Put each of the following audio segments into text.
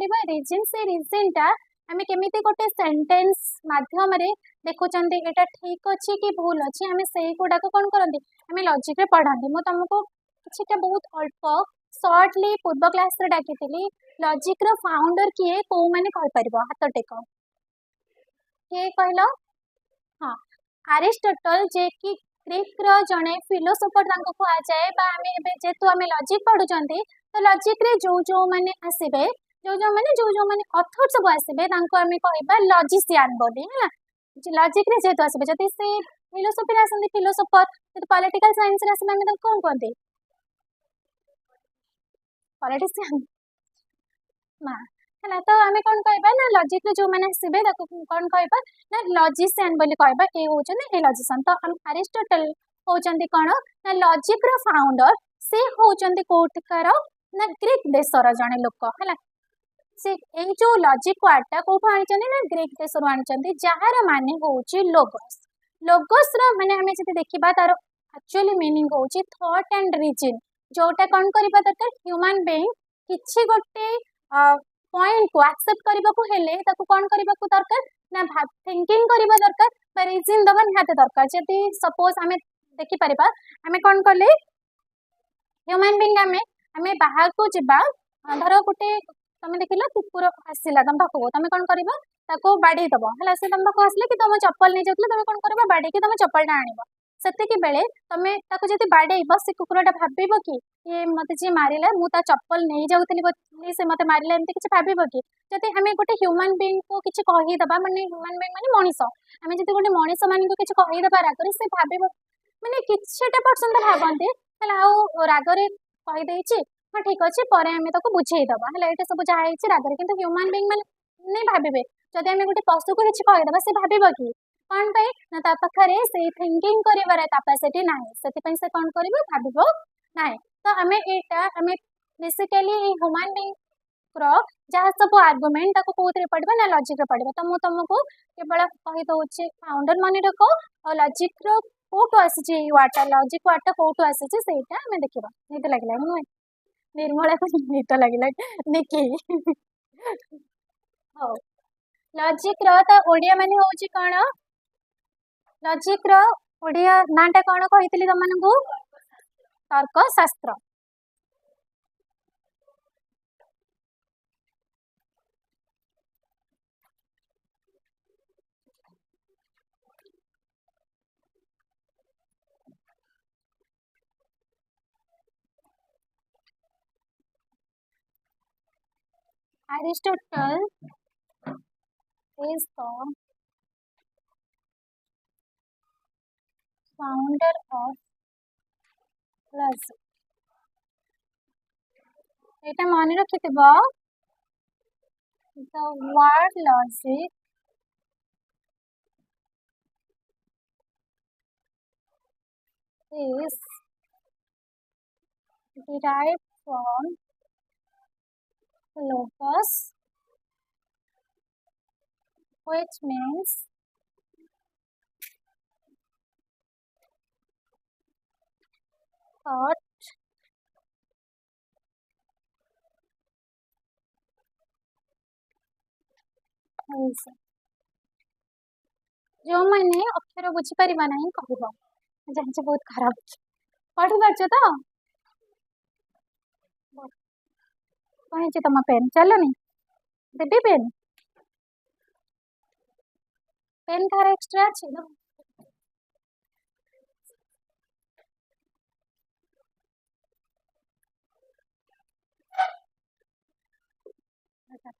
करबा रीजन से रीजन टा हमें केमिति गोटे सेंटेंस माध्यम रे देखुचंदी एटा ठीक अछि कि भूल अछि हमें सेही गुडा को कोन करंदी हमें लॉजिक रे पढ़ांदी मो तुमको किछटा बहुत अल्प शॉर्टली पूर्व क्लास रे डाकितिली लॉजिक रो फाउंडर किए को माने कहि परबो हाथ टेक के कहलो हाँ अरिस्टोटल जे कि ग्रीक रो जने फिलोसोफर तांको को आ जाए बा हमें एबे जेतु हमें लॉजिक पढुचंदी तो लॉजिक रे जो माने आसीबे जो माने ऑथर सब आसीबे तांको हमें कहबा लॉजिशियन बोली हला लॉजिक रे जेतु आसीबे जति से फिलोसोफी रे आसंदी फिलोसोफर जति पॉलिटिकल साइंस रे आसीबे हमें तांको कोन कहंदी पॉलिटिशियन ना हला तो हमें कोन कहबा ना लॉजिक रे जो माने आसीबे ताको कोन कहबा ना लॉजिशियन बोली कहबा ए होचन ए लॉजिशियन तो हम अरिस्टोटल होचंदी कोन ना लॉजिक रो फाउंडर से होचंदी कोठकर ना ग्रीक देशर जने लोक हला से ए जो लॉजिक वार्डटा कोठो आनिचंदी ना ग्रीक देशर आनिचंदी जहार माने होची लोगोस लोगोस रो माने हमें जति देखिबा तार एक्चुअली मीनिंग होची थॉट एंड रीजन जोटा कोन करबा दरकार ह्यूमन बीइंग किछि गोटे पॉइंट को एक्सेप्ट करबा को हेले ताको कोन करबा को दरकार ना थिंकिंग करबा दरकार बा रीजन दबा निहाते दरकार जति सपोज हमें देखि परबा हमें कोन करले ह्यूमन बीइंग हमें बाहर को जिबा धर गोटे तमे देखिला कुकुर आसीला तम पाखो तमे कोन करबा ताको बाडी दबो हला से तम पाखो आसले कि तम चप्पल नै जतले तमे कोन करबा बाडी के तमे चप्पलटा आनिबो सेते बेले तमे ताको जति बाडेइबो से कुकुरटा भाबिबो कि ये मते जे मारिला मु ता चप्पल नै जाउतली बोली से मते मारिला एमती किछ भाबिबो कि जति हमें गोटे ह्यूमन बीइंग को किछ कहि दबा माने ह्यूमन बीइंग माने मनीष हमें जति गोटे मनीष मान को किछ कहि दबा रागरे से भाबिबो माने किछटा परसेंट भाबंती हला आ रागरे कहि देछि हां ठीक अछि परे हमें ताको बुझेई दबा हला एटा सब जा हेछि रागरे किंतु ह्यूमन बीइंग माने नै भाबिबे जति हमें गोटे पशु को किछ कहि दबा से भाबिबो कि कौन पे ना ता पाखरे से थिंकिंग करिवार कैपेसिटी नाही सेति पई से कोन करिवो भाबिबो नाही तो हमें एटा हमें बेसिकली ह्यूमन बीइंग रो जहाँ सब आर्गुमेंट ताको कोथरे पड़बा ना लॉजिक रे पड़बा तो मु तुमको केवल कहि दउछि फाउंडर माने रखो और लॉजिक रो कोटो आसी वाटा लॉजिक वाटा कोटो आसी सेटा हमें देखिबा नित लागला मु निर्मला को नित लागला निकी हो लॉजिक रो त ओडिया माने होउछि कोन लॉजिक रो ओडिया नाटा कोन कहितली तमनकु तर्क शास्त्र Aristotle is the founder of logic. एटा माने रखिथिबो the word logic is derived from logos which means thought reason जो मैंने अक्षर बुझी परिबा नहीं कहबो जानछि बहुत खराब पढ़ी परछ तो कहि छी तम पेन चलनी देबी पेन पेन कार एक्स्ट्रा अछि न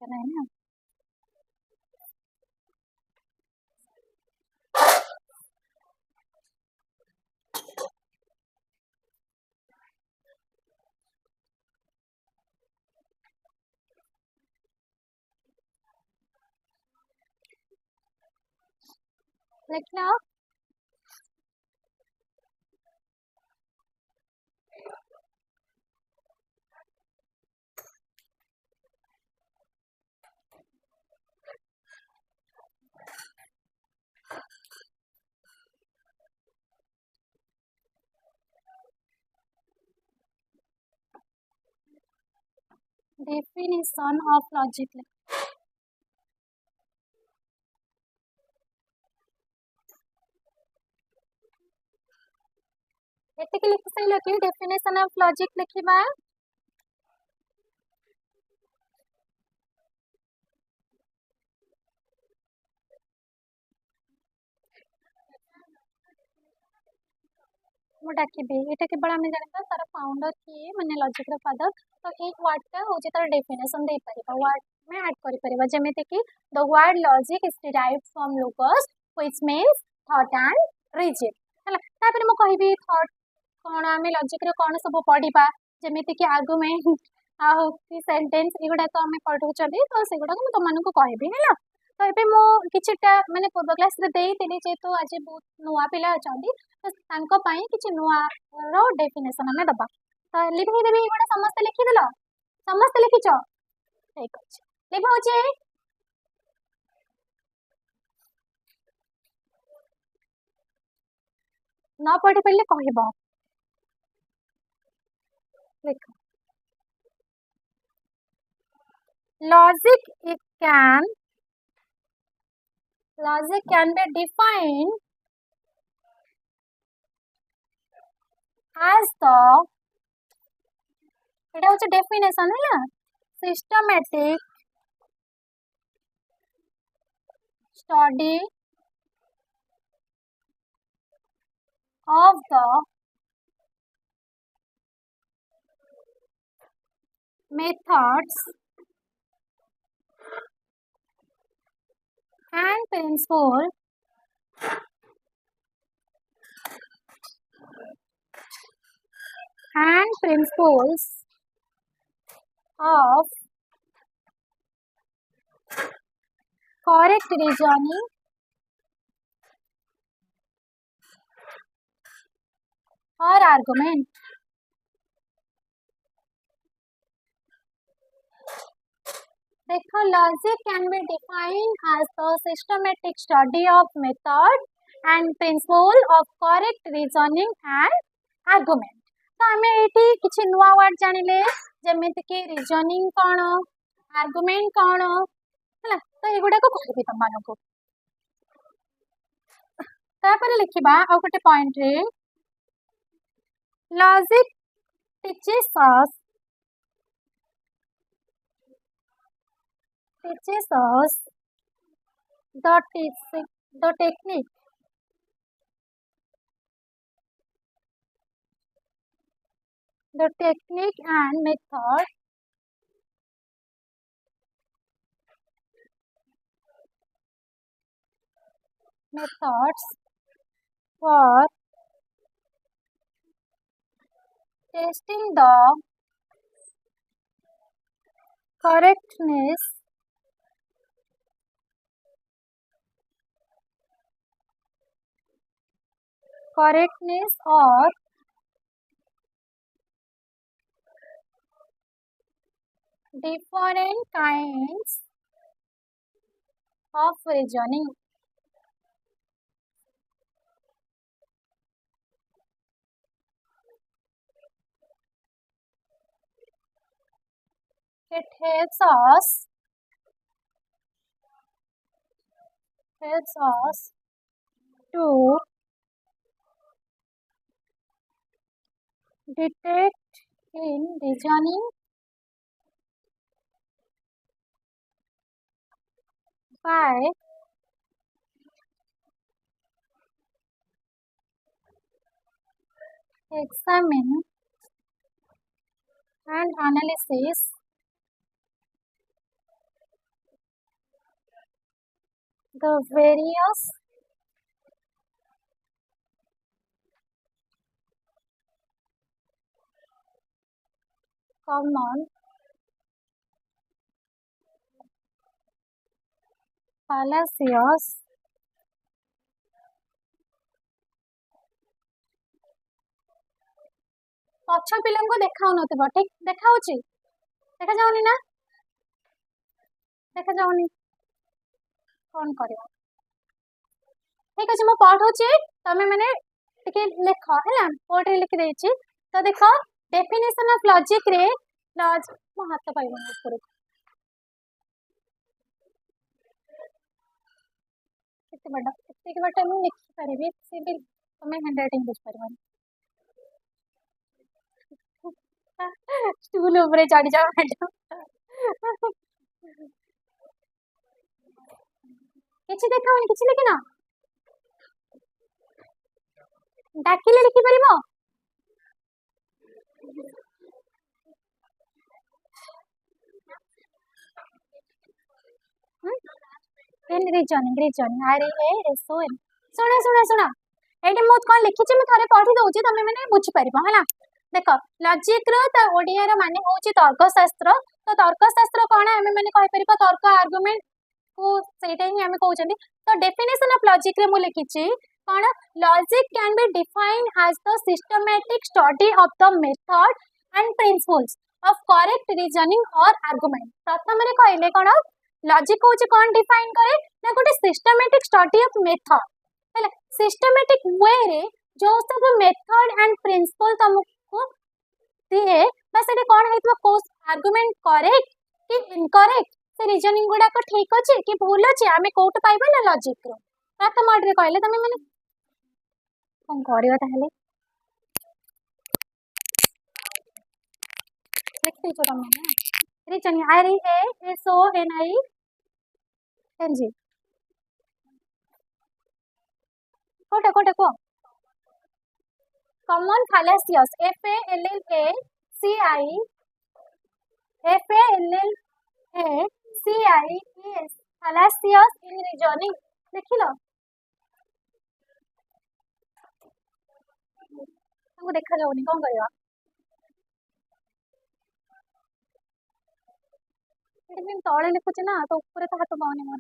नहीं ना लिखना definition of logic एतिक लिखि साइल कि डेफिनेशन ऑफ लॉजिक लिखिबा मु डाकिबे एटा केवल आम जानता तार फाउंडर किए माने लॉजिक रो फादर तो ए वर्ड टा हो तार डेफिनेशन दे परिबा वर्ड में ऐड करि परिबा जेमेते कि the word logic is derived from logos which means thought and reason हला तापर मु कहिबी थॉट कोन आमे लॉजिक रो कोन सब पढिबा जेमेते कि आर्गुमेंट आ कि सेंटेंस एगुडा तो आमे पढु चली तो सेगुडा को तुम मानको कहबी हला तो एबे मो किछटा माने पूर्व क्लास रे देइतिली जे तो आज बहुत नुवा पिला अछंदी तो तांको पई किछ नुवा रो डेफिनेशन हमें दबा तो लिखि देबी एगुडा समस्त लिखि देलो समस्त लिखिछ ठीक अछि लिखौ जे न पढ़ी पहिले कहबो लिख logic it can logic can be defined as the এটা হচ্ছে ডেফিনেশন হলা systematic study of the methods and principles of correct reasoning or argument देखो logic can be defined as the systematic study of method and principle of correct reasoning and argument तो आमे एठी किछि नुवा word जानिले जेमिति कि reasoning कोन argument कोन हला तो एगुडा को कहबी तुम मानको तापर लिखिबा आ गोटे पॉइंट रे logic teaches us the technique and method methods for testing the correctness or different kinds of reasoning. It helps us to detect in reasoning by examine and analysis the various common fallacious पछ पिला को देखाउ नथिबो ठीक देखाउची देखा जाउनी ना देखा जाउनी कौन करियो ठीक अछि म पढौची तमे माने टिके लेख हैला पोर्ट लिखि देछि तो देखो डेफिनेशन ऑफ लॉजिक रे मो हाथ पाइबन ऊपर केते बड़ा एते बड़ा मु लिखि पारिबी से भी तुम्हें हैंडराइटिंग बुझ पारिबन स्टूल ऊपर चढ़ जाओ मैडम किछि देखाओनी किछि लिखिना डाकिले लिखि परिबो एन reasoning R E S O O N सुना सुना एटी मु कोन लिखिछि मु थरे पढी दउछि तमे माने बुझि परिबो हला देखो लॉजिक रो त ओडिया रो माने होछि तर्कशास्त्र तो तर्कशास्त्र कोन हमें माने कहि परिबो तर्क आर्गुमेंट को सेटा ही हमें कहउछंती तो डेफिनेशन ऑफ लॉजिक रे मु लिखिछि कोन logic can be defined as the systematic study of the method and principles of correct reasoning और आर्गुमेंट प्रथम रे कहले कोन लॉजिक होछि कोन डिफाइन करे ना गोटे सिस्टमैटिक स्टडी ऑफ मेथड हैला सिस्टमैटिक वे रे जो सब मेथड एंड प्रिंसिपल तुमको दिए बस एटे कोन हेतु कोस आर्गुमेंट करेक्ट कि इनकरेक्ट से रीजनिंग गुडा को ठीक अछि कि भूल अछि आमे कोट पाइबा ना लॉजिक रो प्रथम ऑर्डर कहले तमे माने कोन करियो ताहले लिखते छ तमे reasoning R E S O N I N G कोटा कोटा को common fallacious F A L L A C I F A L L A C I E S fallacious in reasoning देखिलो हमको देखा जाउनी कोन करबा एटी मैं तळे लिखुछ ना तो ऊपर तो हाथ पाउनी मोर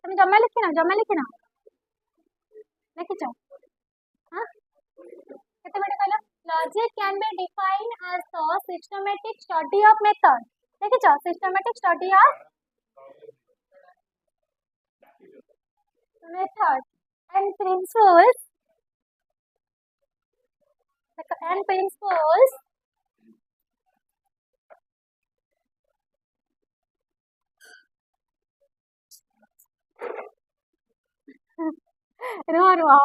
तुम जमा लिखिना लिखिछ हां केते बडे कहला logic can be defined as the systematic study of method लिखिछ systematic study of method and principles रो रो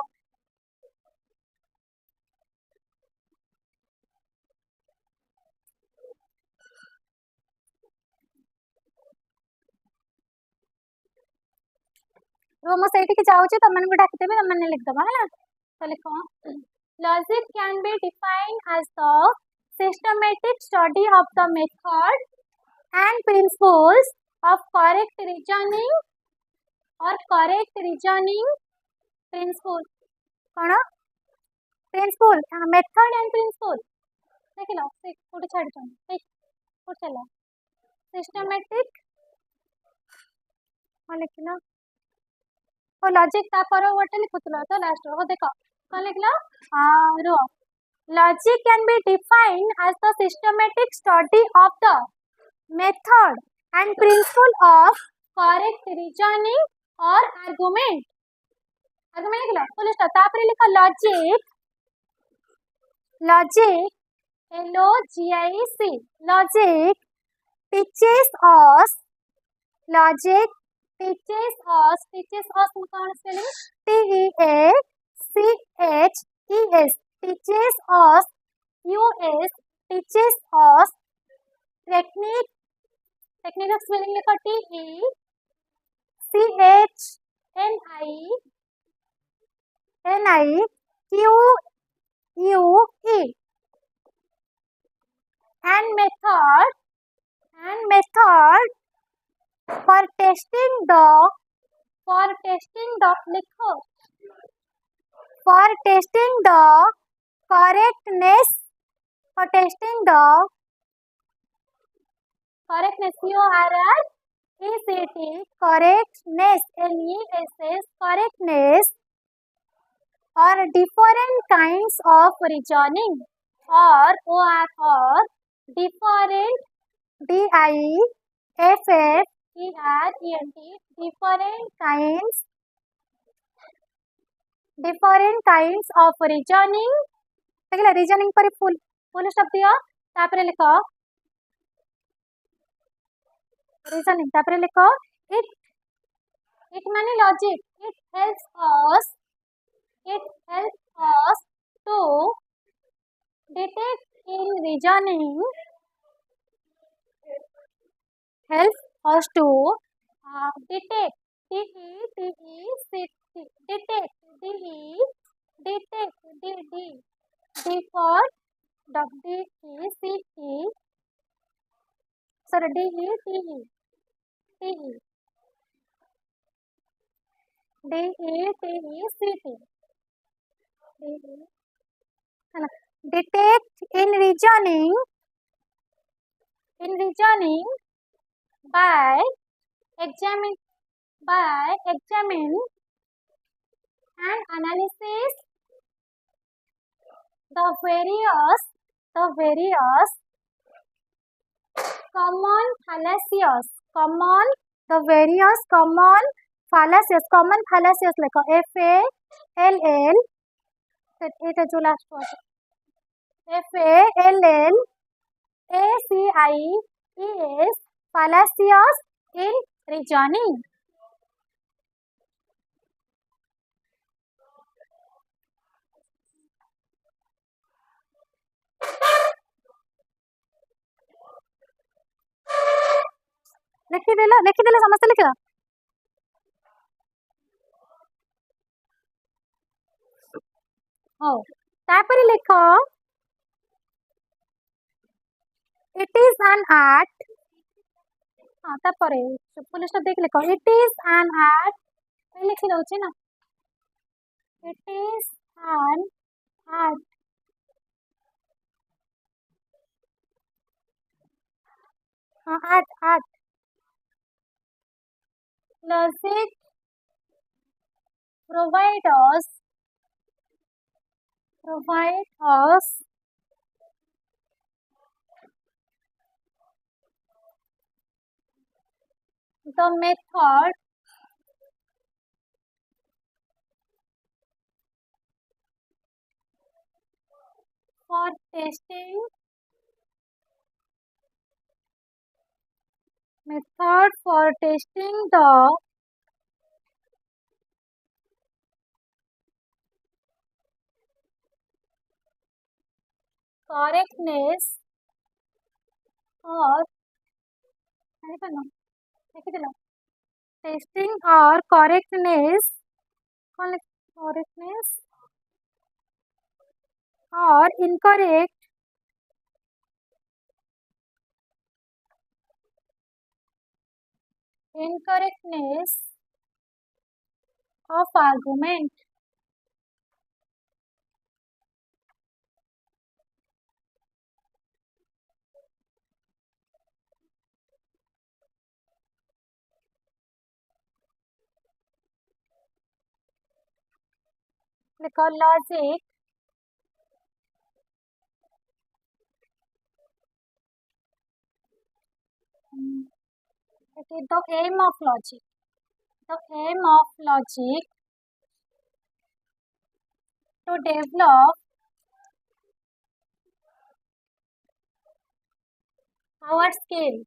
रो मो सेठी के जाउची त मन को डाक देबे त मन लिख दबा हला तो लिखो logic can be defined as the systematic study of the method and principles of correct reasoning और करेक्ट रीजनिंग प्रिंसिपल कोन प्रिंसिपल मेथड एंड प्रिंसिपल देखिलो से कोठी छाडी छन ठीक कोठ चला सिस्टमैटिक लिखिलो और लॉजिक ता पर गोटे लिखुतलो तो लास्ट रो देखो कोन लिखलो रो logic can be defined as the systematic study of the method and principle of correct reasoning और आर्गुमेंट लिखलो तो लिस्ट तापर लिखो logic L O G I C logic teaches us कौन spelling T E A C H E S teaches us teaches us technique spelling लिखो T E C H N I Q U E and method for testing the लिखो for testing the correctness C O R R E C T correctness N E S S correctness or different kinds of reasoning or different different kinds different kinds of reasoning देखला reasoning पर full stop दियो तापरे लिखो reasoning तापरे लिखो it माने logic it helps us to detect in reasoning helps us to detect detect for sorry detect in reasoning by examine and analysis the various common fallacies common fallacies like FALL এটা जो last word FALLACIES fallacies in reasoning लिखिदेला समस्त लिख हो तापर लिख it is an art हाँ तापर full stop देख लिख it is an art लिखि दउछि ना it is an art art logic provide us the method for testing the correctness or testing or correctness or incorrectness of argument because logic it is the aim of logic to develop our skills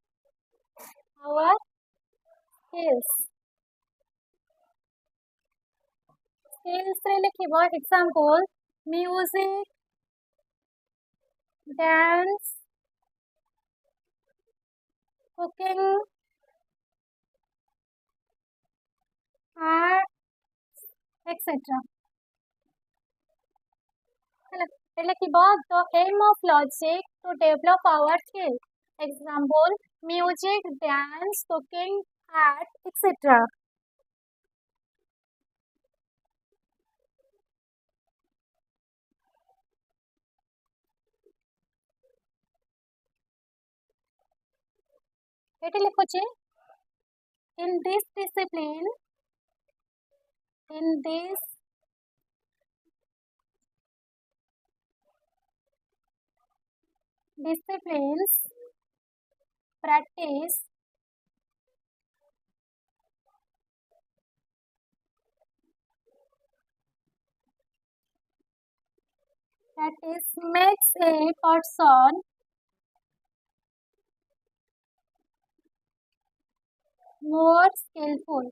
रे लिखिबो example music dance cooking art etc लिखिबो the aim of logic to develop our skills example music dance cooking art etc एटी लिखुचे in this disciplines practice that is makes a person more skillful.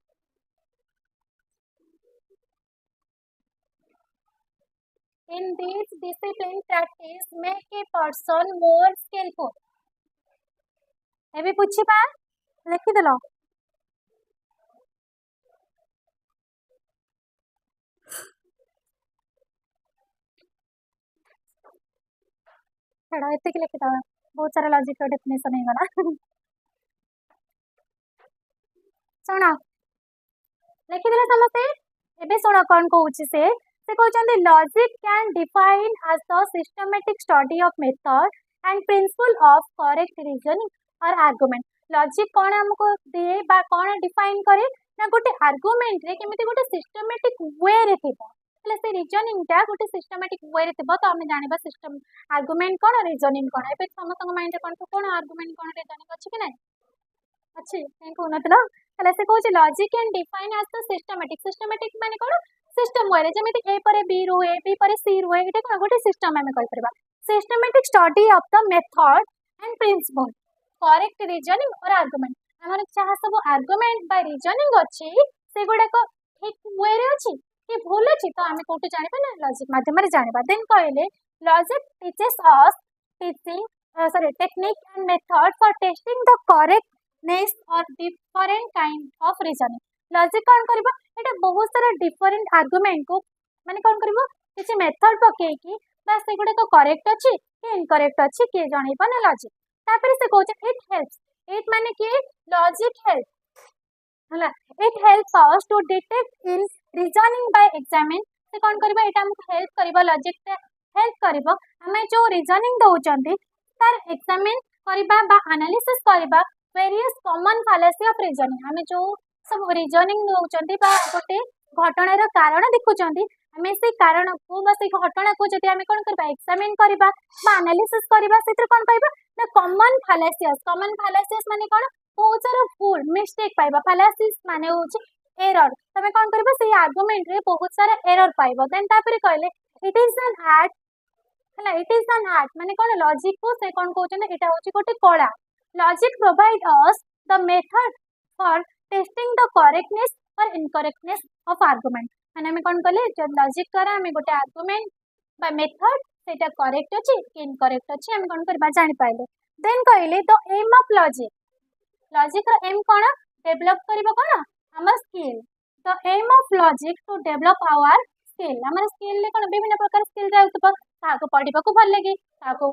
In these discipline practice make a person more skillful. ଏବେ ବୁଝିବା ଲେଖିଦେଲ ଛାଡ଼ ଏତିକି ଲେଖିଦବା ବହୁତ ସାରା logic ର definition ହେଇଗଲା ଶୁଣ ଲେଖିଦେଲେ ସମସ୍ତେ ଏବେ ଶୁଣ କଣ କହୁଛି ସେ କହୁଛନ୍ତି logic can define as the systematic study of method and principle of correct reasoning or argument. Logic कौन हमको दिए बा कौन डिफाइन करे ना गोटे आर्गुमेंट रे केमिति गोटे सिस्टमैटिक वे रे थिबो એટલે से रीजनिंग टा गोटे सिस्टमैटिक वे रे थिबो तो हमें जानिबा सिस्टम आर्गुमेंट कोन रीजनिंग कोन एबे समस्त माइंड कोन तो कोन आर्गुमेंट कोन रीजनिंग अछि कि नै अछि कहीं को नतलो એટલે से कहूँ logic can define as the systematic माने कोन सिस्टम वे रे जेमिति ए पर बी रुए बी पर सी रुए एटा कोन गोटे सिस्टम हमें कहि परबा systematic study of the method and principle correct reasoning और आर्गुमेंट हमर जहाँ सब आर्गुमेंट बा रीजनिंग अछि से गुडा को ठीक वे रे अछि कि भूल अछि तो हमें कोटे जानिबा ना लॉजिक माध्यम रे जानिबा देन कहले logic teaches us teaching technique and method for testing the correctness और different kind of reasoning logic कौन करबा एटा बहुत सारा डिफरेंट आर्गुमेंट को माने कौन करबो किछि मेथड पके कि बस से गुडा को करेक्ट अछि कि इनकरेक्ट अछि के जानिबा ना लॉजिक तापर से कहूँ इट हेल्प्स इट माने कि लॉजिक हेल्प हला it helps us to detect in reasoning by examine से कौन करबा एटा हमको हेल्प करबा लॉजिक से हेल्प करबो हमें जो रीजनिंग दउचंती तार एग्जामिन करबा बा एनालिसिस करबा various common fallacy of reasoning हमें जो सब रीजनिंग दउचंती बा गोटे घटनार कारण देखुचंती हमें से कारण को बा से घटना को जदि हमें कोन करबा एग्जामिन करबा बा एनालिसिस करबा सेतिर कोन पाइबा ना कॉमन फैलेसियस माने कोन बहुत सारा भूल मिस्टेक पाइबा फैलेसिस माने होची एरर तमे कोन करबा से आर्गुमेंट रे बहुत सारा एरर पाइबा देन तापर कहले इट इज एन आर्ट हला इट इज एन आर्ट माने कोन लॉजिक को से कोन कहउछन एटा होची गोटे कला logic provide us the method for testing the correctness और इनकरेक्टनेस ऑफ आर्गुमेंट माने हमें कोन कहले जब लॉजिक द्वारा हमें गोटे आर्गुमेंट बा मेथड सेटा करेक्ट अछि कि इनकरेक्ट अछि हम कोन करबा जानि पाइले देन कहले द एम ऑफ लॉजिक रो एम कोन डेवलप करबा कोन हमर skill the aim of logic to develop our skill हमर स्किल ले कोन विभिन्न प्रकार स्किल जाउतबा ताको पढिबा को भल लागे ताको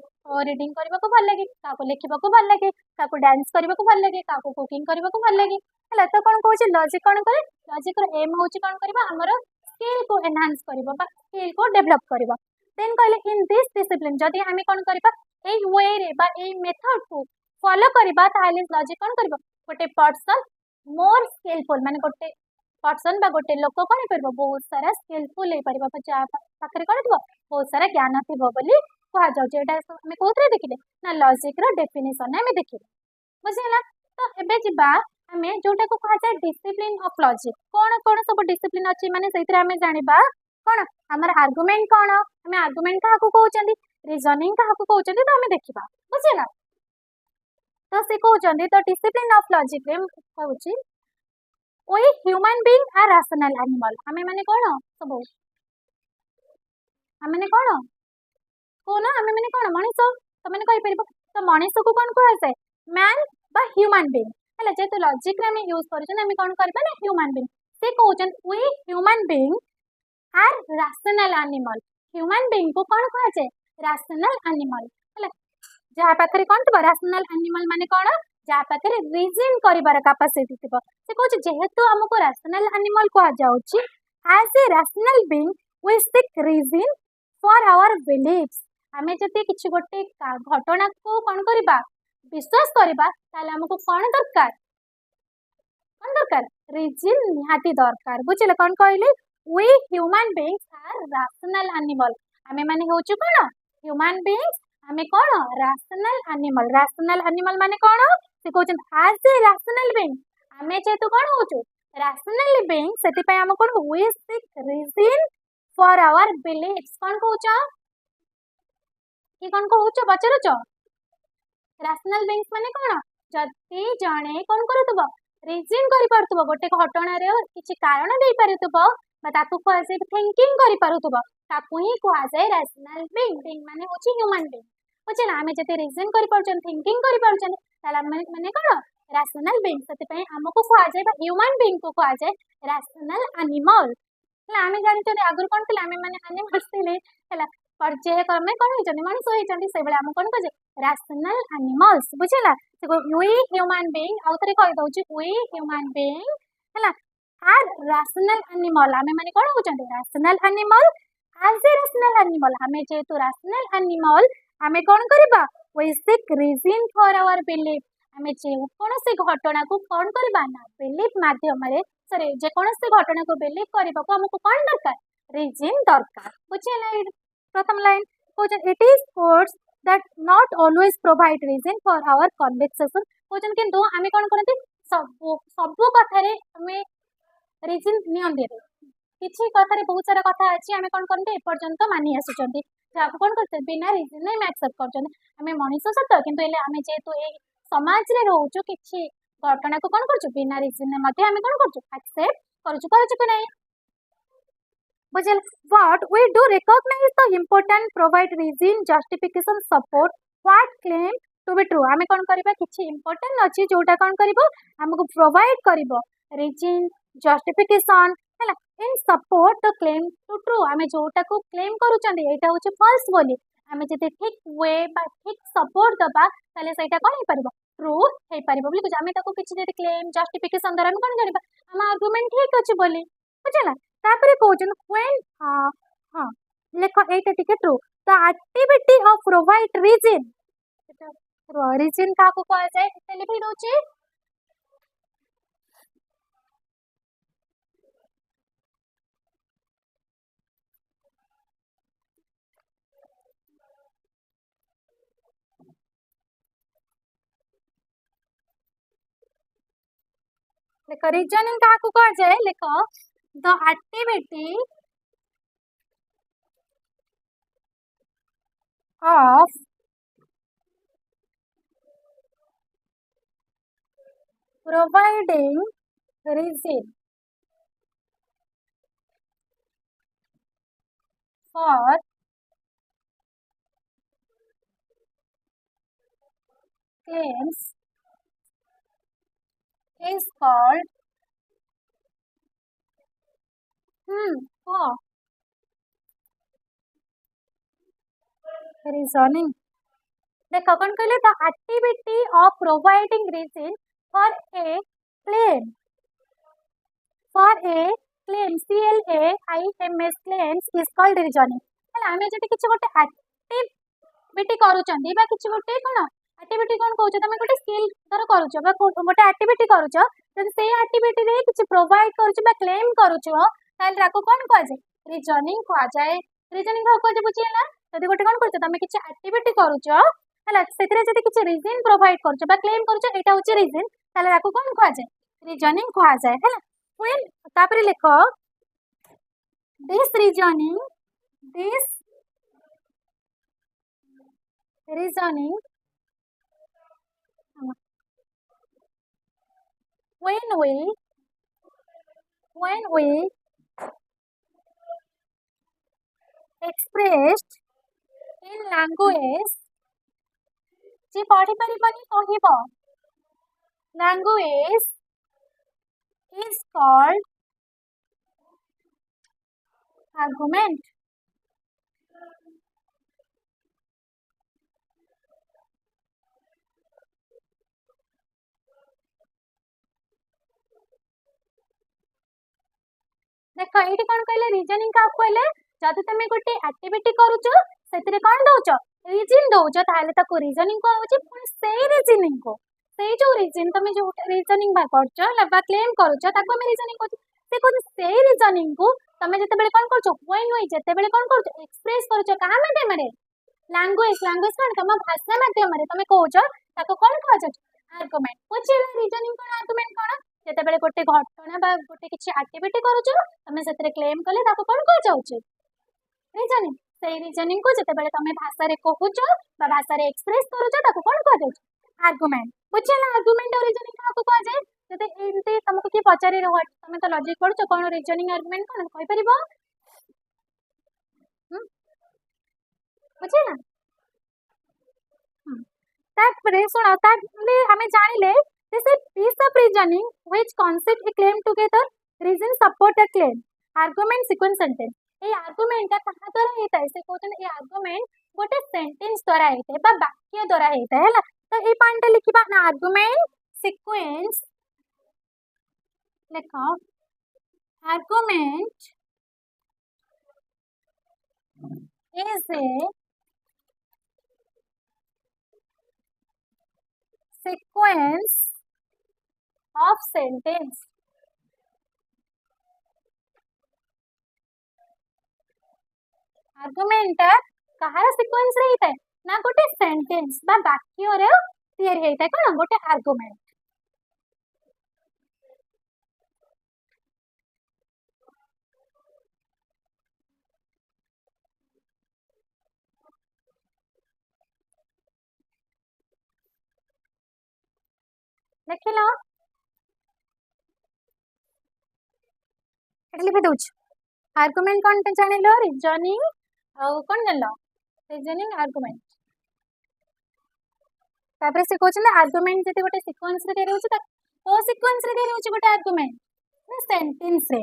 रीडिंग करबा को भल लागे ताको लिखिबा को भल लागे ताको डांस करबा को भल लागे ताको कुकिंग करबा को भल लागे हला तो कोन कहूची लॉजिक कोन करे लॉजिक रो एम होची कोन करबा हमर स्किल को एनहांस करबा बा स्किल को डेवलप करबा देन कहले इन दिस डिसिप्लिन जदि हमें कोन करबा ए वे रे बा ए मेथड को फॉलो करबा ताले लॉजिक कोन करबा गोटे पर्सन मोर स्किलफुल माने गोटे पर्सन बा गोटे लोक कोन करबा बहुत सारा स्किलफुल हे परबा जा पाखरे कोन थबो बहुत सारा ज्ञान थिबो बोली कहा जाउ जेटा हमें कोथरे देखिले ना लॉजिक रो डेफिनेशन हमें देखिले बुझिला तो एबे जिबा हमें जोटा को कहा जाय डिसिप्लिन ऑफ लॉजिक कोन कोन सब डिसिप्लिन अछि माने सेइतरे हमें जानिबा कोन हमर आर्गुमेंट कोन हमें आर्गुमेंट काहा को कहउचंदी रीजनिंग काहा को कहउचंदी तो हमें देखिबा बुझिला तो से कहउचंदी तो डिसिप्लिन ऑफ लॉजिक रे कहउची ओई human being are rational animal हमें माने कोन सब हमें माने कोन कोन हमें माने कोन मनुष्य तो माने कहि परबो तो मनुष्य को कोन कहै छै मैन बा ह्यूमन बीइंग हला जे तो लॉजिक रे हमें यूज करछन हमें कोन करबा ना ह्यूमन बीइंग से कहउचन ओई human being are rational animal human being को कोन कहै छै रैशनल एनिमल हला जहा पाखरे कोन तो रैशनल एनिमल माने कोन जहा पाखरे रीजन करिबार कैपेसिटी थिबो से कहउछ जेहेतु हमको रैशनल एनिमल को आ जाउची as a rational being we seek reason for our beliefs हमें जति किछि गोटे घटना को कोन करबा विश्वास करबा ताले हमको कोन दरकार रीजन निहाती दरकार बुझिले कोन कहले we human beings are rational animal हमें माने होछु कोन ह्यूमन बीइंग्स हमें कोन रैशनल एनिमल माने कोन से कहउछन एज ए रैशनल बीइंग हमें जेतु कोन होछु रैशनल बीइंग सेति पय हम कोन we seek reason for our beliefs कोन कहउछ कि कौन कहूच पचारुच रैशनल बीइंग्स माने कौन जदि जणे कौन करुथबो रीजन करि पारुथबो गोटे घटना रे किछि कारण देई पारुथबो बा ताकू कह से थिंकिंग करि पारुथबो ताकू ही कह जाय रैशनल बीइंग बीइंग माने होची ह्यूमन बीइंग बुझला आमे जते रीजन करि पारुचन थिंकिंग करि पारुचन ताला माने कौन रैशनल बीइंग सते पय हमकु कह जाय बा ह्यूमन बीइंग को कह जाय रैशनल एनिमल हला आमे जानि चते आगुर कोन थिला आमे माने एनिमल्स थिले हला पर्याय क्रमे कोन होइचंदी मनुष्य होइचंदी से बेला हम कोन कह रैशनल एनिमल्स बुझला वी ह्यूमन बीइंग आउतरे कहि दउची वी ह्यूमन बीइंग हला आर रैशनल एनिमल आमे माने कोन होचंदी rational animal as a rational animal हमें जेतु रैशनल एनिमल आमे कोन करबा we seek reason for our belief आमे जे कोनोसी घटना को कोन करबा ना बिलीफ माध्यम रे सॉरी जे कोनोसी घटना को बिलीफ करबा को हमको कोन दरकार रीजन दरकार बुझला प्रथम line question it is course that not always provide reason for our conviction question किंतु आमे कोन करते सब कथा रे हमें रीजन नियन दे किछि कथा रे बहुत सारा कथा अछि आमे कोन करते ए पर्यंत मानि आसुचंती जाको कोन करते बिना रीजन नै एक्सेप्ट करचंती आमे मनुष्य सत किंतु एले आमे जेतु ए समाज रे रहउछु किछि घटना को कोन करछु बिना रीजन नै मध्ये आमे कोन करछु एक्सेप्ट करछु कि नै बुझल what we do recognize the important provide reason justification support what claim to be true आमे कोन करबा किछि important अछि जोटा कोन करबो हमको प्रोवाइड करबो reason justification हला in support the claim to true आमे जोटा को क्लेम करूचंदी एटा होछि false बोली आमे जते ठीक वे बा ठीक सपोर्ट दबा ताले सेटा कोन हे परबो ट्रू हे परबो बोली आमे ताको किछि जते क्लेम जस्टिफिकेशन द्वारा हम कोन जानबा हम आर्गुमेंट ठीक अछि बोली बुझला तापरे कहउछन व्हेन हां लेखो एटा टिके true the activity of provide reason reason का को कह जाय से लिखि दोची लेखो रीजनिंग का को कह जाय लेखो the activity of providing reason for claims is called oh, reasoning देखो कौन कहले the activity of providing reason for a claim CLAIMS claims is called reasoning हला हमें जति किछ गोटे एक्टिविटी करूचंदी बा किछ गोटे कोन एक्टिविटी कोन कहउछ तमे गोटे स्किल धर करूछ बा गोटे एक्टिविटी करूछ जदि से एक्टिविटी रे किछ प्रोवाइड करूछ बा क्लेम करूछ ताल राको कोन कह जाय रीजनिंग कह जाय रीजनिंग का कह जे बुझियला जदि गोटे कोन करूछ तमे किछ एक्टिविटी करूछ हला सेतरे जदि किछ रीजन प्रोवाइड करूछ बा क्लेम करूछ एटा होची रीजन ताल राको कोन कह जाय रीजनिंग कह जाय हला when तापरे लिखो this reasoning when we expressed in language जे पढ़ी परिबनी कहिबो language is called argument देखो एठी कोन कहले रीजनिंग का कहले जदि तमे गोटे एक्टिविटी करूछ सेतिरे कोन दउछ रीजन दउछ ताले ताको रीजनिंग को होची पुनी सेही रीजनिंग को सेही जो रीजन तमे जो रीजनिंग बा करछ लबा क्लेम करूछ ताको हम रीजनिंग को से कोन सेही रीजनिंग को तमे जते बेले कोन करछ व्हेन वे जते बेले कोन करछ एक्सप्रेस करछ कहा माध्यम रे लैंग्वेज कोन तम भाषा माध्यम रे तमे कहउछ ताको कोन कहछ आर्गुमेंट बुझिला रीजनिंग कोन आर्गुमेंट कोन जते बेले गोटे घटना बा गोटे किछि एक्टिविटी करूछ तमे सेतरे क्लेम कले ताको कोन कह जाउछ रीजनिंग से रीजनिंग को जिते बेले तमे भाषा रे कहूचो बा भाषा रे एक्सप्रेस करूचो ताको कोन कह देउछ आर्गुमेंट बुझला आर्गुमेंट और रीजनिंग काको कह जाय जते एमती तुमको की पचारे रहो तमे तो लॉजिक पढुचो कोन रीजनिंग आर्गुमेंट कोन कहि परिबो बुझला तापरे सुनो ताले हमें जानिले this is piece of reasoning which concept a claim together reason support a claim argument sequence sentence a argument कहा द्वारा हेता है से कहते हैं ए आर्गुमेंट गोटे सेंटेंस द्वारा हेता है बा वाक्य द्वारा हेता है हला तो ए पॉइंट लिखिबा ना आर्गुमेंट सीक्वेंस लिखो argument is a sequence of sentence argument Kahar sequence रहता है ना गोटे सेंटेंस बा वाक्य रे तैयारी हेता है कोन गोटे आर्गुमेंट देखिलो एटली भी दोछ आर्गुमेंट कोन पे जानिलो रीजनिंग आ कोन जानलो रीजनिंग आर्गुमेंट तापर से कहछन आर्गुमेंट जति गोटे सीक्वेंस रे देरै होछि त ओ सीक्वेंस रे देरै होछि गोटे आर्गुमेंट ना सेंटेंस रे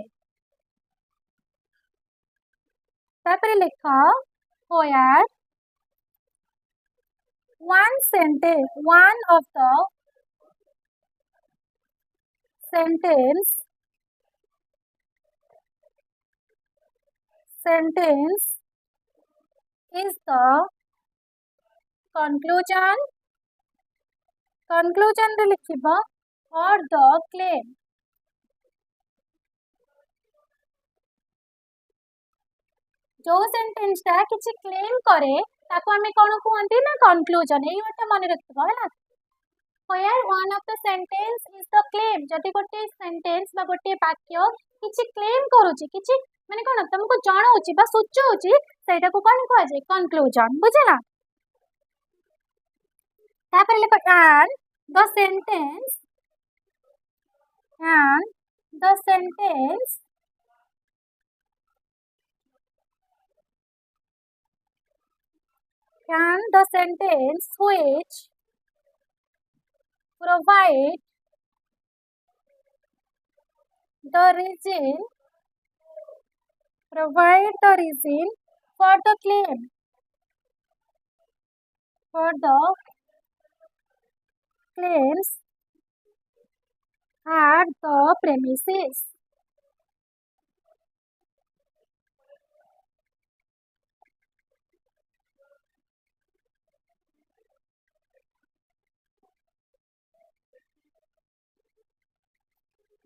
तापर लिखो where one of the sentence is the conclusion रे लिखिबा or the claim जो सेंटेंस टा किछि क्लेम करे ताको हमें कोन कहंती ना कंक्लूजन एई ओटा मन रखिबो हैला where one of the sentence is the claim जति गोटे सेंटेंस बा गोटे वाक्य किछि क्लेम करूची किछि माने कोन तुमको जणाउची बा सूचौची सेटा को कोन कहै जे कंक्लूजन बुझला तापर लिखो and the sentence which provide the reason for the claim claims are the premises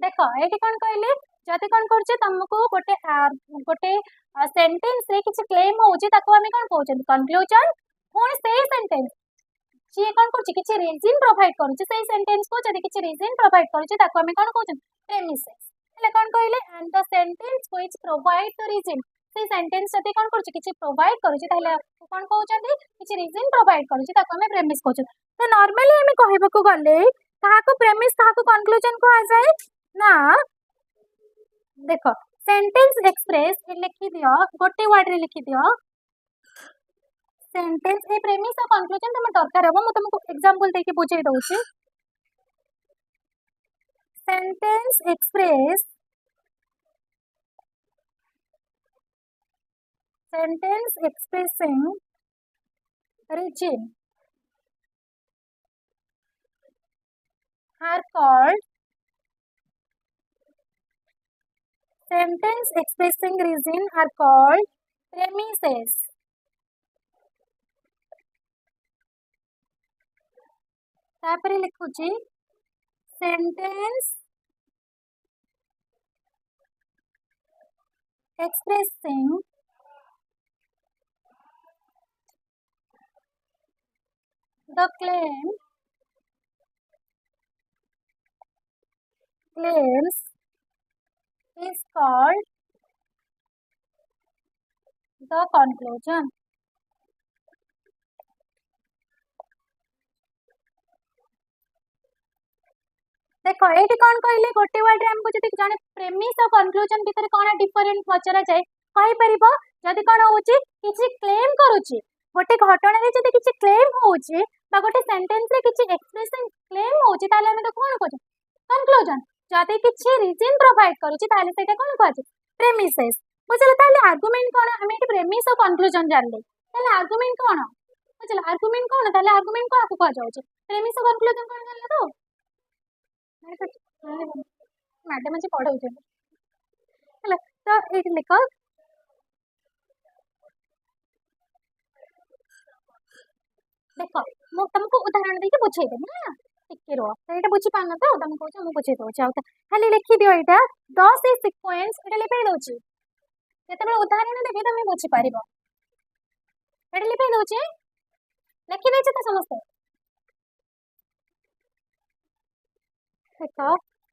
देखो एठी कोन कहले जति कोन करछे तुमको गोटे सेंटेंस रे किछि क्लेम होउची ताको हमें कोन कहउछन कंक्लूजन कोन से सेंटेंस जे कोन करछी किछि रीजन प्रोवाइड करूची से सेंटेंस को जति किछि रीजन प्रोवाइड करूची ताको हमें कोन कहउछन प्रेमिसेस हले कोन कहले and the sentence which provide the reason से सेंटेंस जति कोन करछी किछि प्रोवाइड करूची ताले कोन कहउछन किछि रीजन प्रोवाइड करूची ताको हमें प्रेमिस कहउछन तो नॉर्मली हमें कहबको गले काहाको प्रेमिस काहाको कंक्लूजन को आ जाए ना देखो सेंटेंस एक्सप्रेस लिखि दियो गोटे वर्ड रे लिखि दियो सेंटेंस ए प्रेमिस और कंक्लूजन तुम दरकार हो मु तुमको एग्जांपल देके बुझाई दउची sentence expressing region are called sentence expressing region are called premises तापर लिखुची sentence expressing the claims is called the conclusion. देख ये कौन कहले गोटे वर्ड आमको जब जड़े प्रेमिस और कनक्लूजन भितर कौन डिफरेंट पचरा जाए कहीपर जदि कौन हो किसी क्लेम करुच्ची गोटे घटना जब किसी क्लेम होचे गोटे सेंटेंस रे किसी एक्सप्रेशन क्लेम होची ताले हमें तो कौन कहू कनक्लूजन जदि किसी रीजन प्रोवाइड करुच्ची ताले सेटा कौन कहू प्रेमिसेस बुझले ताले आर्गुमेंट कौन हमें ये प्रेमिस और कनक्लूजन जानले ताले आर्गुमेंट कौन बुझले आर्गुमेंट कौन ताले आर्गुमेंट को कह जाउची प्रेमिस और कनक्लूजन कौन जानले तो मैडम आज पढ़ाऊ तो ये लिख देख मु तुमको उदाहरण देके बुझेदेवी ना टिके रुह तो ये बुझी पार तो तुम कह मुझे बुझे दौर खाली लिखिद यहाँ 10 सिक्वेन्स ये लिखाई दूसरी जो उदाहरण देवी तुम बुझीपार ये लिखाई दूसरी लिखिदे तो समस्ते देख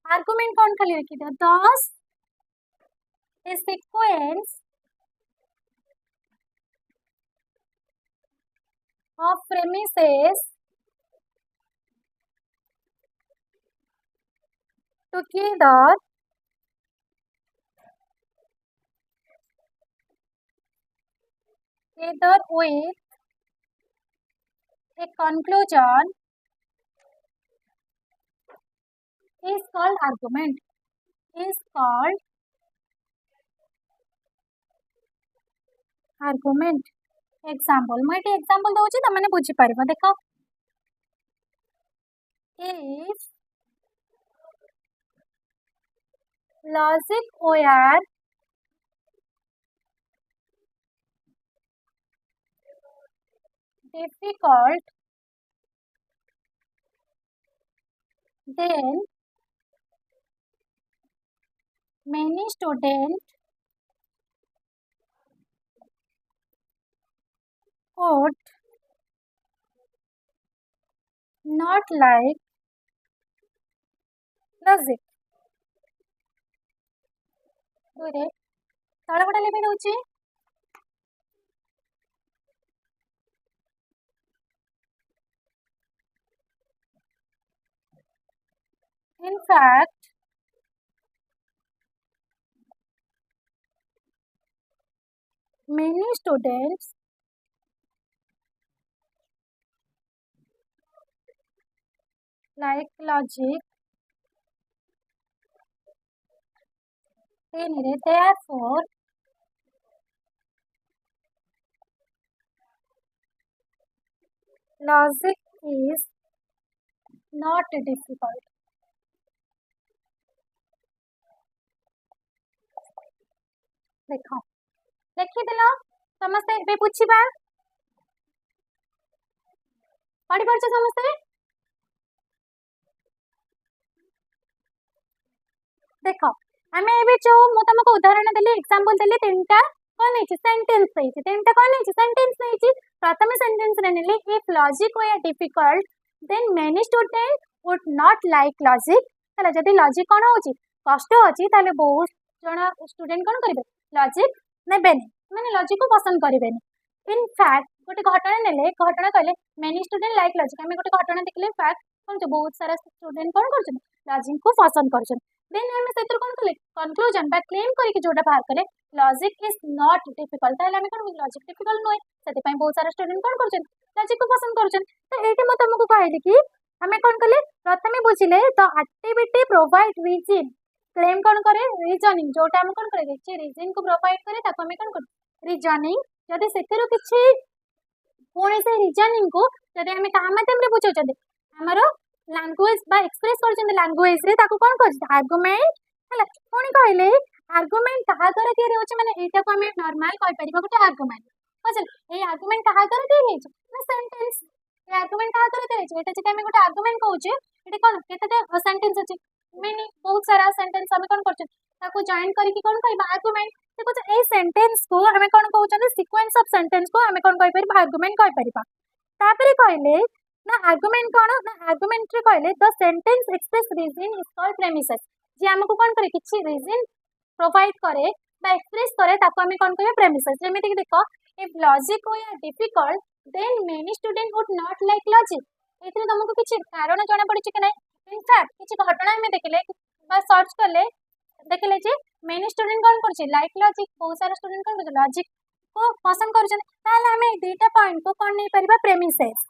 आर्गुमेंट कौन खाली लिखिद 10 sequence of premises together with a conclusion is called argument. Is called argument. Example मुझे एग्जाम्पल दूसरी तुमने बुझीपार देख if logic were difficult then many students would not like logic. दुरे तळ गोटे लिखि दउची in fact many students like logic therefore logic is not difficult. देखो लिखिदेल समस्ते ए बुझा पढ़ी पार्छ समस्ते देख आम ए जो मुझे तुमको उदाहरण देली एग्जांपल देली तीनटा कौन है सेंटेंस नहीं तीनटा कौन है सेंटेंस नहीं प्रथम सेंटेंस रे नेली if logic were difficult then many student would not like logic हला जदी लॉजिक कौन होची कष्ट होची ताले बहुत जण स्टूडेंट कौन करिवे लॉजिक नेबेनी माने लॉजिक को पसंद करिवेनी इन फैक्ट गोटे घटना नेले घटना कहले मेनी स्टूडेंट लाइक लॉजिक आम गोटे घटना देखले फैक्ट कौन बहुत सारा स्टूडेंट कौन कर लॉजिक को पसंद कर देन आम से कौन कले कनक्लूजन बा क्लेम करके जोटा बाहर कले लॉजिक इज नॉट डिफिकल्ट ताले आम कौन लॉजिक डिफिकल्ट नुहे से बहुत सारा स्टूडेंट कौन कर लॉजिक को पसंद कर तो ये मुझे तुमको कहली कि आम कौन कले प्रथम बुझिले the activity provide reason claim कौन करे रीजनिंग जोटा आम कौन करे रीजन को प्रोवाइड करे ताको आम कौन कर रीजनिंग जदि से किसी पुणी से रीजनिंग को जदि आम क्या माध्यम बुझाऊँ आमर लैंग्वेज बा एक्सप्रेस कर लैंग्वेज रे ताको कौन कर आर्गुमेंट है पुणी कहले आर्गुमेंट क्या द्वारा तैयारी होचे माने एटा को आम नॉर्मल कहि परिबा गोटे आर्गुमेंट बुझल ए आर्गुमेंट क्या द्वारा तैयारी होचे ना सेंटेंस ए आर्गुमेंट क्या द्वारा तैयारी होचे एटा जदि आम गोटे आर्गुमेंट कहूचे एटा कोन केतेटा सेंटेंस अछि मैंने बहुत सारा सेंटेंस आम कौन कर जॉइन करके कौन कह आर्गुमेंट देखो ए सेंटेंस को आम कौन कहते सीक्वेंस ऑफ सेंटेंस को आम कौन कह आर्गुमेंट कह परिबा तापरे कहले ना आर्गुमेंट कौन ना आर्गुमेंट रे कहले the sentence express reason is called premises जे हमको कौन करे किछि रीजन प्रोवाइड करे बा एक्सप्रेस करे ताको हमें कौन कहबे प्रेमिसेस जेमिति कि देखो if logic were difficult then many student would not like logic एथि तुमको किछि कारण जणा पड़छि कि नहीं इनफैक्ट किछि घटना में देखले बा सर्च करले देखले जे मेनी स्टूडेंट कौन करछि लाइक लॉजिक बहुत सारा स्टूडेंट कौन करछि लॉजिक को पसंद करछन ताले हमें दुईटा पॉइंट को कौन नहीं परिबा प्रेमिसेस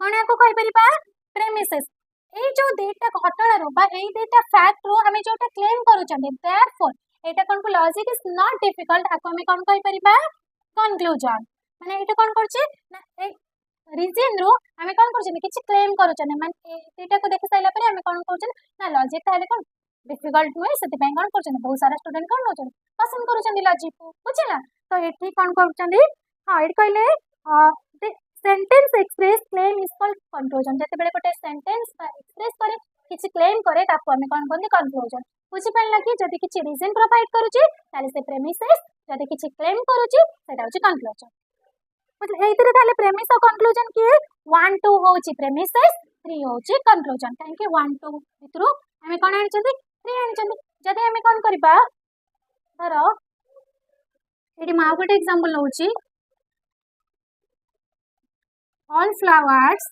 कौन को कहि परिबा प्रेमिसेस ए जो दुईटा घटना रो बा ए दुईटा फैक्ट रो हमें जोटा क्लेम करूछन देयरफॉर एटा कौन को लॉजिक इज नॉट डिफिकल्ट आको हमें कौन कहि परिबा कंक्लूजन माने एटा कौन करछि ना ए रीजन रो हमें कौन करछन किछि क्लेम करूछन माने एटा को देखि साइला परे हमें कौन करछन ना लॉजिक ताले कौन डिफिकल्ट हुए से कौन कर बहुत सारा स्टूडेंट कौन हो पसंद कर लॉजिक को बुझला तो ये कौन कर हाँ ये कहले sentence express claim is called conclusion जते बेले गोटे सेंटेंस एक्सप्रेस करे किछि क्लेम करे ताको हमें कौन कहते कंक्लूजन बुझी पाला कि जदि किछि रीजन प्रोवाइड करूची ताले से प्रेमिसेस जदि किछि क्लेम करूची सेटा होची कंक्लूजन मतलब एइतरे ताले प्रेमिस और कंक्लूजन की 1 2 होची प्रेमिसेस 3 होची कंक्लूजन थैंक यू 1 2 भितरु हमें कोन आनिचंदी 3 आनिचंदी जदि हमें कोन करबा धरो एडी मा गोटे एग्जांपल होची all flowers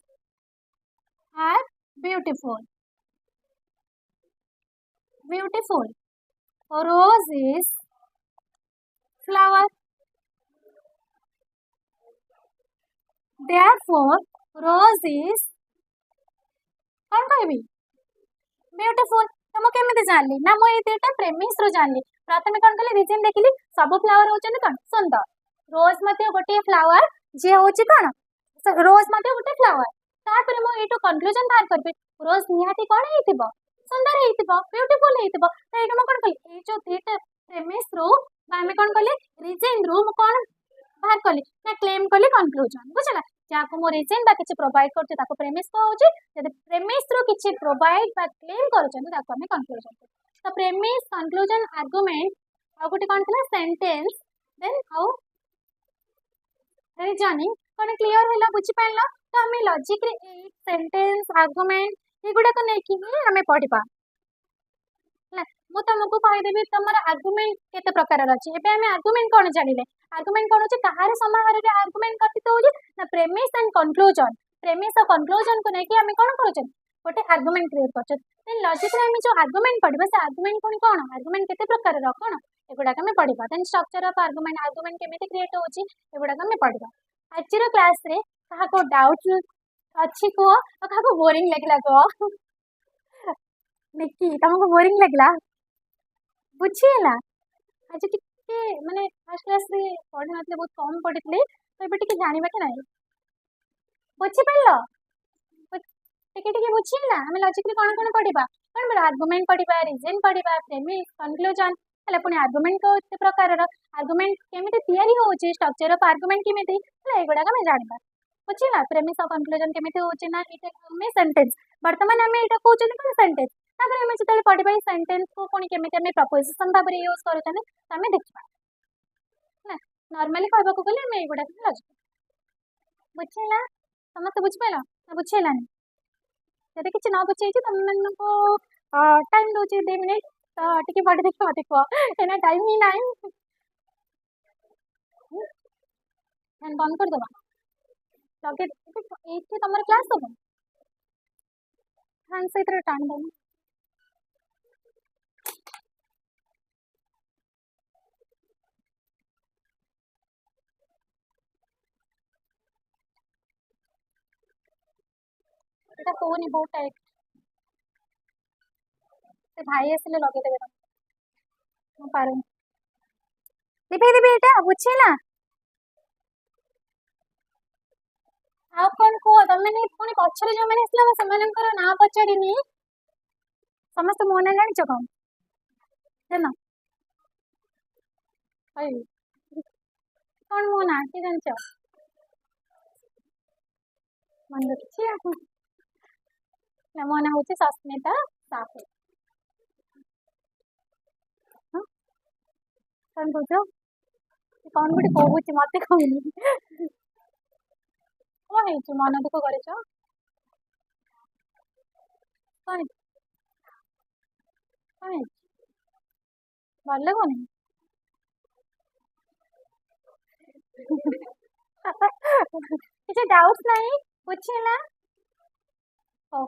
are beautiful rose is flower therefore rose is कौन कहबी ब्यूटीफुल तुम केमिति जानली ना मो एटा प्रेमिस रो जानली प्रथमे कौन कहले रीजन देखिली सब फ्लावर होचन कौन सुंदर रोज मते गोटे फ्लावर जे होची कौन रोज मते गोटे फ्लावर तापर मो एटो कंक्लूजन बाहर करबे रोज निहाती कौन हेतिबो सुंदर हेतिबो ब्यूटीफुल हेतिबो तो एटो मो कौन कहली ए जो थेटा प्रेमिस रो बा हमें कौन कहले रीजन रो मो कौन बाहर कली ना क्लेम कली कंक्लूजन बुझला जाको मो रीजन बा किछि प्रोवाइड करते ताको प्रेमिस को होची जदि प्रेमिस रो किछि प्रोवाइड बा क्लेम करछन ताको हमें कंक्लूजन तो प्रेमिस कंक्लूजन आर्गुमेंट आ गोटे कौन थला सेंटेंस देन आउ रीजनिंग कौन क्लियर होला बुझी पाइला तो हमें लॉजिक रे सेंटेंस आर्गुमेंट एगुडा को नै कि हमें पढिबा ना मु तुमको कहि देबी तमरा आर्गुमेंट केते प्रकार अछि एबे हमें आर्गुमेंट कोन जानिले आर्गुमेंट कोन अछि कहार समाहार रे आर्गुमेंट कथित होजी ना प्रेमिस एंड कंक्लूजन को नै कि हमें कोन करछन गोटे आर्गुमेंट क्रिएट करछन देन लॉजिक रे हमें जो आर्गुमेंट पढिबा से आर्गुमेंट कोन कोन आर्गुमेंट केते प्रकार रो कोन एगुडा हमें पढिबा देन स्ट्रक्चर ऑफ आर्गुमेंट केमिति क्रिएट होची एगुडा हमें पढिबा आज रो क्लास रे कहा को डाउट अछि को और कहा को बोरिंग लागला को निकी तुमको बोरिंग लागला बुझिला आज टिके माने फर्स्ट क्लास रे पढि नथले बहुत कम पढितले तो एबे टिके जानिबा के नाही बुझि पाइलो टिके टिके बुझिला हम लॉजिक रे कोन पढिबा कोन बला आर्गुमेंट पढिबा रीजन पढिबा प्रेमिस कंक्लूजन हला पुनी आर्गुमेंट को एते प्रकार रो आर्गुमेंट केमिति तयारी होची स्ट्रक्चर ऑफ आर्गुमेंट केमिति हला एगुडा हम जानिबा बुझिला प्रेमिस और कंक्लूजन केमिति होची ना इते हमें सेंटेंस वर्तमान हमें एटा कहउछन कोन सेंटेंस तापर हमें जते पढिबा ई सेंटेंस को पुनी केमिति हमें प्रपोजिशन भाबरे यूज करूछन हमें देखबा ना नॉर्मली कहबा को गले हमें एगुडा लॉजिक बुझिला समस्त बुझ पाइला ना बुझिलानी जदि किछि ना बुझै छी तुम मन को टाइम दोची 2 मिनिट तो टिके पढि देखो देखो एना टाइम ही नाही फैन बंद कर दबा लगे एठी तमर क्लास हो फैन से इधर टाइम दो এটা কোনি বহুত টাইট से भाई আসলে লগে দেবে ମୁଁ ପାରୁନି ଲିପେଇ ଦେବି ଏଇଟା ବୁଝିଲା ଆଉ କଣ କୁହ ତମେ ମାନେ ପୁଣି ପଛରେ ଯୋଉମାନେ ଆସିଲା ସେମାନଙ୍କର ନାଁ ପଚାରିନି ସମସ୍ତେ ମୋ ନାଁ ଜାଣିଛ କଣ ଜାନ କହିବି କଣ ମୋ ନାଁ କି ଜାଣିଛ ମନେ ରଖିଛି ମୋ ନାଁ ହଉଛି ସସ୍ମିତା ସାହୁ କଣ କହୁଛ କଣ ଗୋଟେ କହୁଛି ମତେ କହୁନି କଣ ହେଇଛି ମନ ଦୁଃଖ କରିଛ କଣ କଣ ହେଇଛି ଭଲ ଲାଗୁନି? କିଛି ଡାଉଟ୍ ନାହିଁ ବୁଝିହେଲା? ହଉ